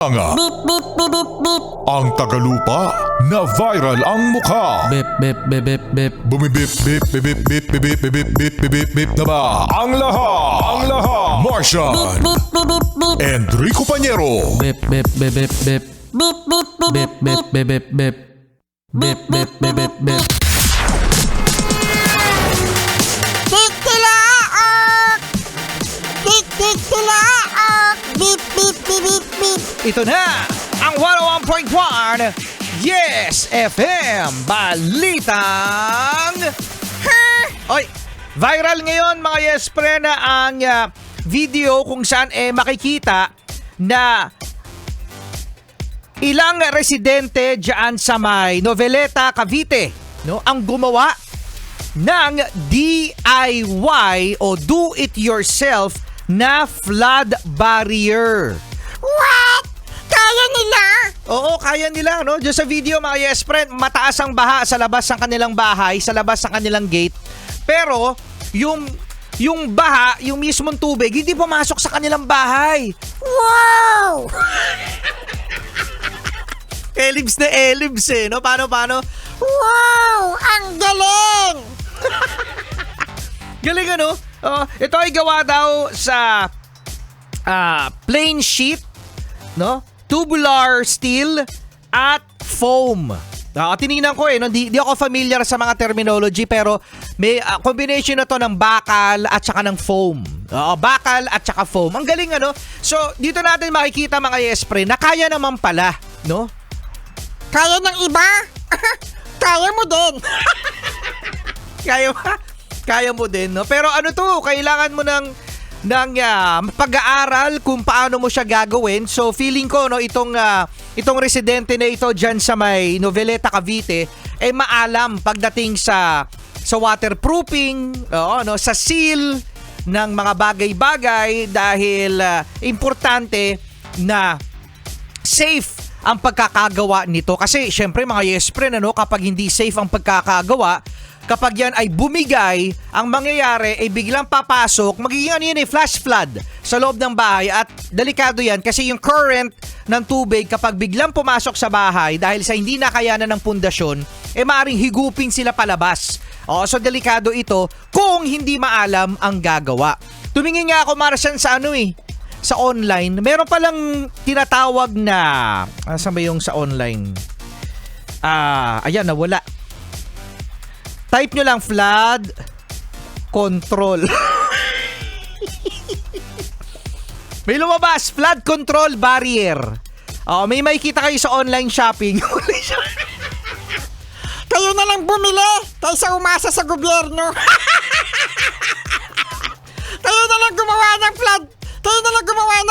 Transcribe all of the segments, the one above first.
Nga, Beep, beep, beep, beep, beep. ang Tagalupa na viral ang mukha. Bip, bip, bip, bip, bip. Bumibip, bip, bip, bip, bip, bip, bip, bip, bip, bip, bip, bip na ba? Ang lahat! Martian! Beep, beep, beep, beep. Enrico Pañero! Bip, bip, bip, bip, bip. Beep, beep, beep, Bip, bip, bip, bip, bip. Bip, bip, bip, bip, bip. Tik tilaok! Tik tik tilaok! Beep, beep, beep, beep, beep. Ito na ang 101.1 Yes FM Balitang Oy, viral ngayon mga Yes Pre na ang video kung saan makikita na ilang residente diyan sa may Noveleta, Cavite, no, ang gumawa ng DIY o do it yourself na flood barrier. What? Kaya nila? Oo, kaya nila, no? Diyan sa video, mga yes friend, mataas ang baha sa labas ng kanilang bahay, sa labas ng kanilang gate. Pero, yung baha, yung mismong tubig, hindi pumasok sa kanilang bahay. Wow! Elibs na elibs no? Paano? Wow! Ang galing! Galing, ano? Ito ay gawa daw sa plain sheet, no? Tubular steel at foam. Tinignan ko no? Di ako familiar sa mga terminology pero may combination na to ng bakal at saka ng foam. Bakal at saka foam. Ang galing, ano? So, dito natin makikita mga yes-pre na kaya naman pala, no? Kaya ng iba? Kaya mo din. Kaya mo din, no? Pero ano to, kailangan mo ng pag-aaral kung paano mo siya gagawin. So feeling ko, no, itong residente na ito diyan sa may Noveleta, Cavite, maalam pagdating sa waterproofing, no, sa seal ng mga bagay-bagay dahil importante na safe ang pagkakagawa nito. Kasi syempre mga yes friend, ano, kapag hindi safe ang pagkakagawa, kapag yan ay bumigay, ang mangyayari ay biglang papasok, magiging ano yun, flash flood sa loob ng bahay at delikado yan kasi yung current ng tubig kapag biglang pumasok sa bahay dahil sa hindi nakayanan ng pundasyon, maaaring higupin sila palabas. So delikado ito kung hindi maalam ang gagawa. Tumingin nga ako, Martian, sa sa online. Meron palang tinatawag na, saan ba yung sa online? Ayan, nawala. Type nyo lang flood control. May lumabas, flood control barrier. May makikita kayo sa online shopping. Kayo na lang bumili kaysa umasa sa gobyerno. Kayo na lang gumawa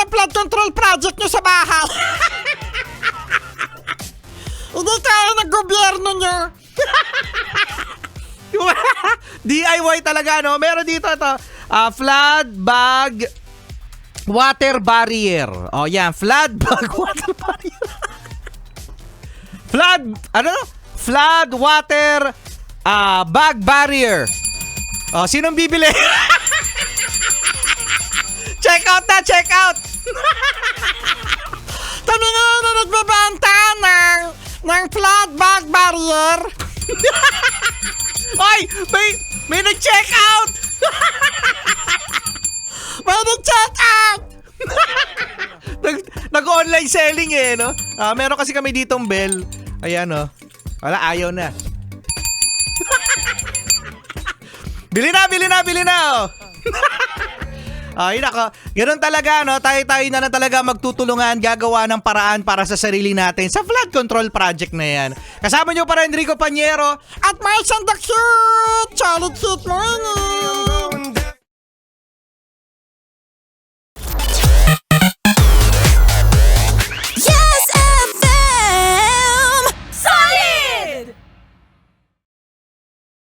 ng flood control project nyo sa bahay. Hindi kaya ng gobyerno nyo. DIY talaga, no? Meron dito ito, flood bag water barrier. Yan, flood bag water barrier. Flood water bag barrier. Sinong bibili? Check out. Kami ngayon na nagbebenta ng flood bag barrier. Ay, may nag-check out. May nag-check out. Nag-online selling, no? Meron kasi kami ditong bell. Ayan, no? Wala, ayaw na. Bili na, oh. Ay, nako. Ganun talaga, no? Tayo na talaga magtutulungan, gagawa ng paraan para sa sarili natin sa flood control project na yan. Kasama nyo pa rin Enrico Pañero At Martian the Cute. Solid Cute Morning.